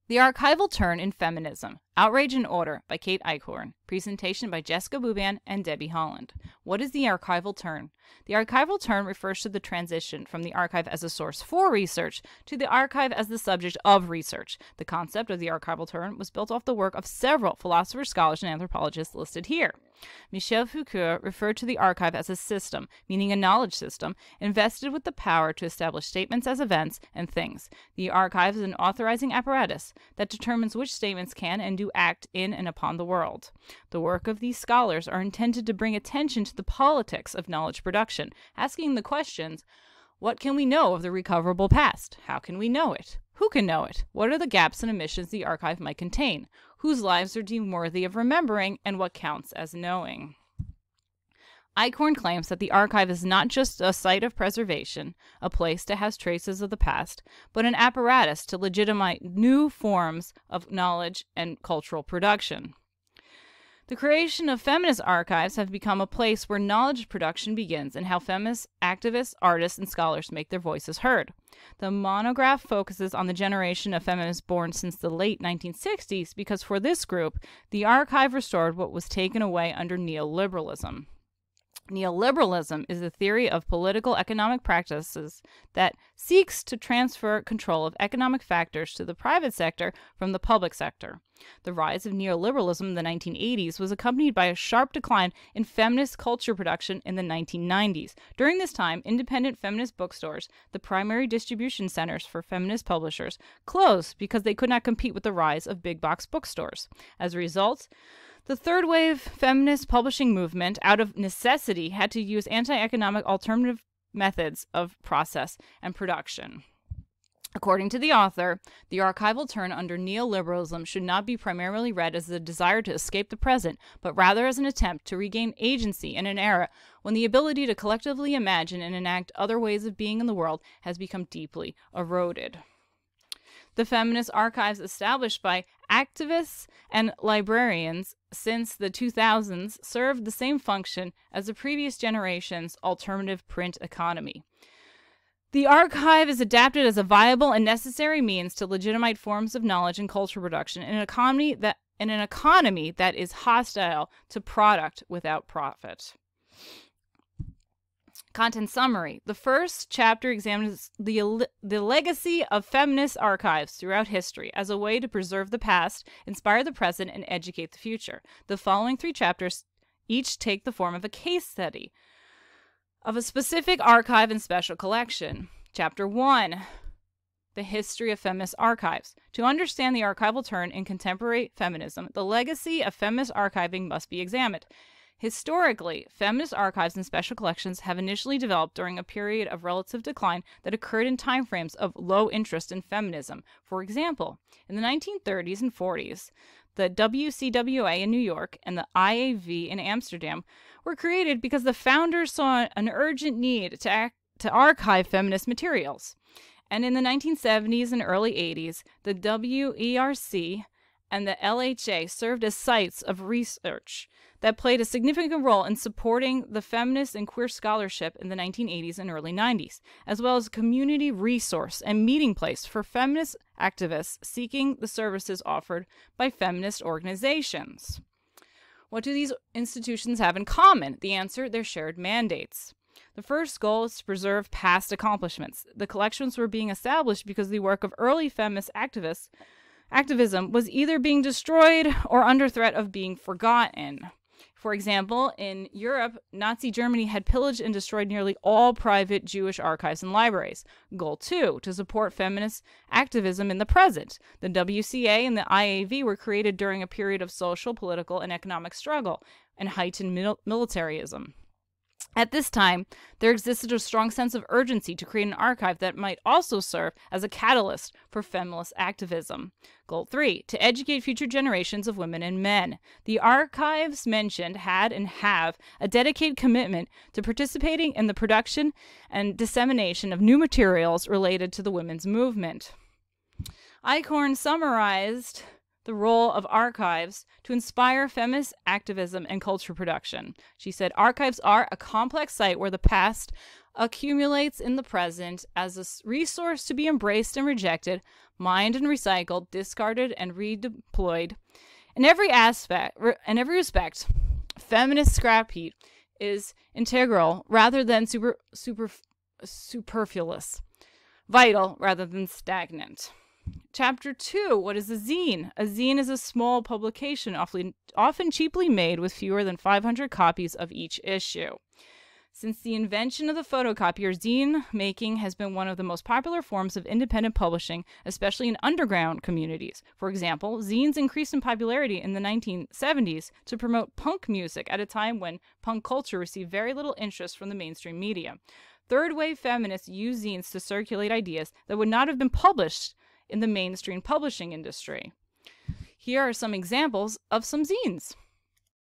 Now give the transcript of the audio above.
The Archival Turn in Feminism, Outrage and Order by Kate Eichhorn. Presentation by Jessica Buban and Debbie Holland. What is the archival turn? The archival turn refers to the transition from the archive as a source for research to the archive as the subject of research. The concept of the archival turn was built off the work of several philosophers, scholars, and anthropologists listed here. Michel Foucault referred to the archive as a system, meaning a knowledge system, invested with the power to establish statements as events and things. The archive is an authorizing apparatus that determines which statements can and do act in and upon the world. The work of these scholars are intended to bring attention to the politics of knowledge production, asking the questions, what can we know of the recoverable past? How can we know it? Who can know it? What are the gaps and omissions the archive might contain? Whose lives are deemed worthy of remembering, and what counts as knowing? Eichhorn claims that the archive is not just a site of preservation, a place to house traces of the past, but an apparatus to legitimize new forms of knowledge and cultural production. The creation of feminist archives have become a place where knowledge production begins and how feminist activists, artists, and scholars make their voices heard. The monograph focuses on the generation of feminists born since the late 1960s because for this group, the archive restored what was taken away under neoliberalism. Neoliberalism is a theory of political economic practices that seeks to transfer control of economic factors to the private sector from the public sector. The rise of neoliberalism in the 1980s was accompanied by a sharp decline in feminist culture production in the 1990s. During this time, independent feminist bookstores, the primary distribution centers for feminist publishers, closed because they could not compete with the rise of big box bookstores. As a result, the third wave feminist publishing movement, out of necessity, had to use anti-economic alternative methods of process and production. According to the author, the archival turn under neoliberalism should not be primarily read as a desire to escape the present, but rather as an attempt to regain agency in an era when the ability to collectively imagine and enact other ways of being in the world has become deeply eroded. The feminist archives established by activists and librarians since the 2000s served the same function as the previous generation's alternative print economy. The archive is adapted as a viable and necessary means to legitimize forms of knowledge and culture production in an economy that is hostile to product without profit. Content summary. The first chapter examines the legacy of feminist archives throughout history as a way to preserve the past, inspire the present, and educate the future. The following 3 chapters each take the form of a case study of a specific archive and special collection. Chapter 1. The history of feminist archives. To understand the archival turn in contemporary feminism, the legacy of feminist archiving must be examined. Historically, feminist archives and special collections have initially developed during a period of relative decline that occurred in timeframes of low interest in feminism. For example, in the 1930s and 40s, the WCWA in New York and the IAV in Amsterdam were created because the founders saw an urgent need to archive feminist materials. And in the 1970s and early 80s, the WERC and the LHA served as sites of research that played a significant role in supporting the feminist and queer scholarship in the 1980s and early 90s, as well as a community resource and meeting place for feminist activists seeking the services offered by feminist organizations. What do these institutions have in common? The answer, their shared mandates. The first goal is to preserve past accomplishments. The collections were being established because the work of early feminist activism was either being destroyed or under threat of being forgotten. For example, in Europe, Nazi Germany had pillaged and destroyed nearly all private Jewish archives and libraries. Goal 2, to support feminist activism in the present. The WCA and the IAV were created during a period of social, political, and economic struggle and heightened militarism. At this time, there existed a strong sense of urgency to create an archive that might also serve as a catalyst for feminist activism. Goal 3, to educate future generations of women and men. The archives mentioned had and have a dedicated commitment to participating in the production and dissemination of new materials related to the women's movement. Eichhorn summarized the role of archives to inspire feminist activism and culture production. She said, archives are a complex site where the past accumulates in the present as a resource to be embraced and rejected mined and recycled, discarded and redeployed. In every respect, feminist scrap heap is integral rather than superfluous, vital rather than stagnant. Chapter 2, what is a zine? A zine is a small publication, often cheaply made with fewer than 500 copies of each issue. Since the invention of the photocopier, zine making has been one of the most popular forms of independent publishing, especially in underground communities. For example, zines increased in popularity in the 1970s to promote punk music at a time when punk culture received very little interest from the mainstream media. Third-wave feminists used zines to circulate ideas that would not have been published in the mainstream publishing industry. Here are some examples of some zines.